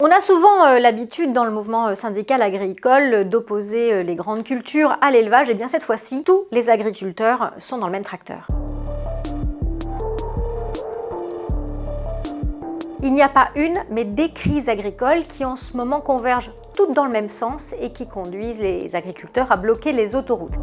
On a souvent l'habitude dans le mouvement syndical agricole d'opposer les grandes cultures à l'élevage, et bien cette fois-ci, tous les agriculteurs sont dans le même tracteur. Il n'y a pas une, mais des crises agricoles qui en ce moment convergent toutes dans le même sens et qui conduisent les agriculteurs à bloquer les autoroutes.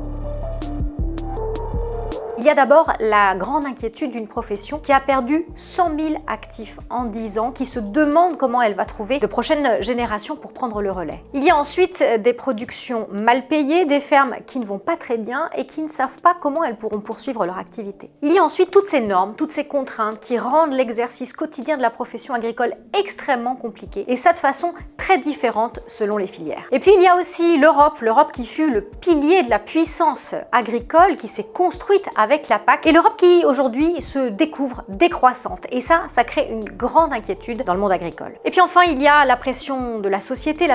Il y a d'abord la grande inquiétude d'une profession qui a perdu 100 000 actifs en 10 ans, qui se demande comment elle va trouver de prochaines générations pour prendre le relais. Il y a ensuite des productions mal payées, des fermes qui ne vont pas très bien et qui ne savent pas comment elles pourront poursuivre leur activité. Il y a ensuite toutes ces normes, toutes ces contraintes qui rendent l'exercice quotidien de la profession agricole extrêmement compliqué, et ça de façon très différente selon les filières. Et puis il y a aussi l'Europe qui fut le pilier de la puissance agricole, qui s'est construite avec la PAC, et l'Europe qui aujourd'hui se découvre décroissante, et ça crée une grande inquiétude dans le monde agricole. Et puis enfin il y a la pression de la société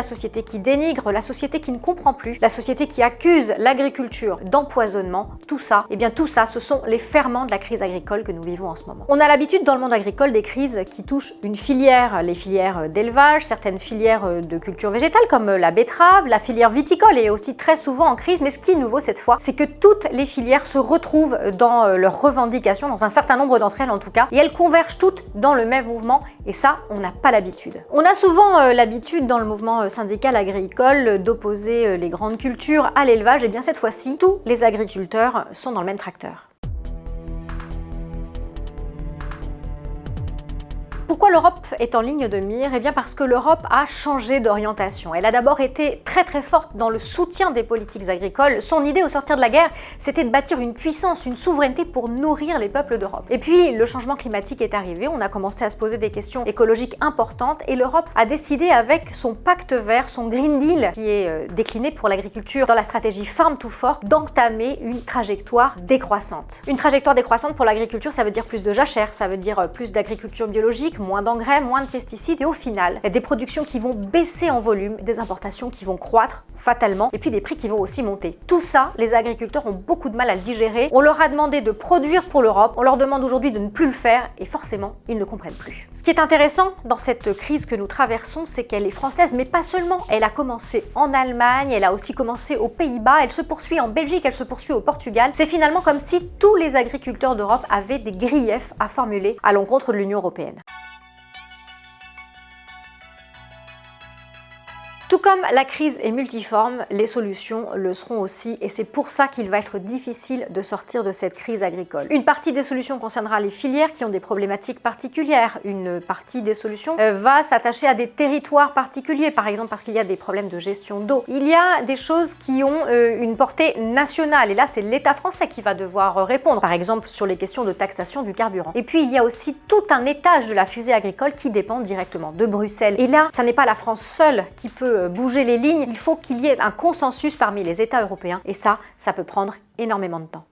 qui dénigre, la société qui ne comprend plus, la société qui accuse l'agriculture d'empoisonnement. Tout ça, ce sont les ferments de la crise agricole que nous vivons en ce moment. On a l'habitude dans le monde agricole des crises qui touchent une filière, les filières d'élevage, certaines filières de culture végétale comme la betterave, la filière viticole est aussi très souvent en crise, mais ce qui est nouveau cette fois, c'est que toutes les filières se retrouvent dans leurs revendications, dans un certain nombre d'entre elles en tout cas, et elles convergent toutes dans le même mouvement, et ça, on n'a pas l'habitude. On a souvent l'habitude dans le mouvement syndical agricole d'opposer les grandes cultures à l'élevage, et bien cette fois-ci, tous les agriculteurs sont dans le même tracteur. Pourquoi l'Europe est en ligne de mire? Eh bien parce que l'Europe a changé d'orientation. Elle a d'abord été très forte dans le soutien des politiques agricoles. Son idée au sortir de la guerre, c'était de bâtir une puissance, une souveraineté pour nourrir les peuples d'Europe. Et puis le changement climatique est arrivé, on a commencé à se poser des questions écologiques importantes, et l'Europe a décidé avec son pacte vert, son Green Deal, qui est décliné pour l'agriculture dans la stratégie Farm to Fork, d'entamer une trajectoire décroissante. Une trajectoire décroissante pour l'agriculture, ça veut dire plus de jachères, ça veut dire plus d'agriculture biologique, moins d'engrais, moins de pesticides, et au final, des productions qui vont baisser en volume, des importations qui vont croître fatalement, et puis des prix qui vont aussi monter. Tout ça, les agriculteurs ont beaucoup de mal à le digérer. On leur a demandé de produire pour l'Europe, on leur demande aujourd'hui de ne plus le faire, et forcément, ils ne comprennent plus. Ce qui est intéressant dans cette crise que nous traversons, c'est qu'elle est française, mais pas seulement. Elle a commencé en Allemagne, elle a aussi commencé aux Pays-Bas, elle se poursuit en Belgique, elle se poursuit au Portugal. C'est finalement comme si tous les agriculteurs d'Europe avaient des griefs à formuler à l'encontre de l'Union européenne. Tout comme la crise est multiforme, les solutions le seront aussi, et c'est pour ça qu'il va être difficile de sortir de cette crise agricole. Une partie des solutions concernera les filières qui ont des problématiques particulières. Une partie des solutions va s'attacher à des territoires particuliers, par exemple parce qu'il y a des problèmes de gestion d'eau. Il y a des choses qui ont une portée nationale, et là c'est l'État français qui va devoir répondre, par exemple sur les questions de taxation du carburant. Et puis il y a aussi tout un étage de la fusée agricole qui dépend directement de Bruxelles. Et là, ça n'est pas la France seule qui peut bouger les lignes, il faut qu'il y ait un consensus parmi les États européens, et ça peut prendre énormément de temps.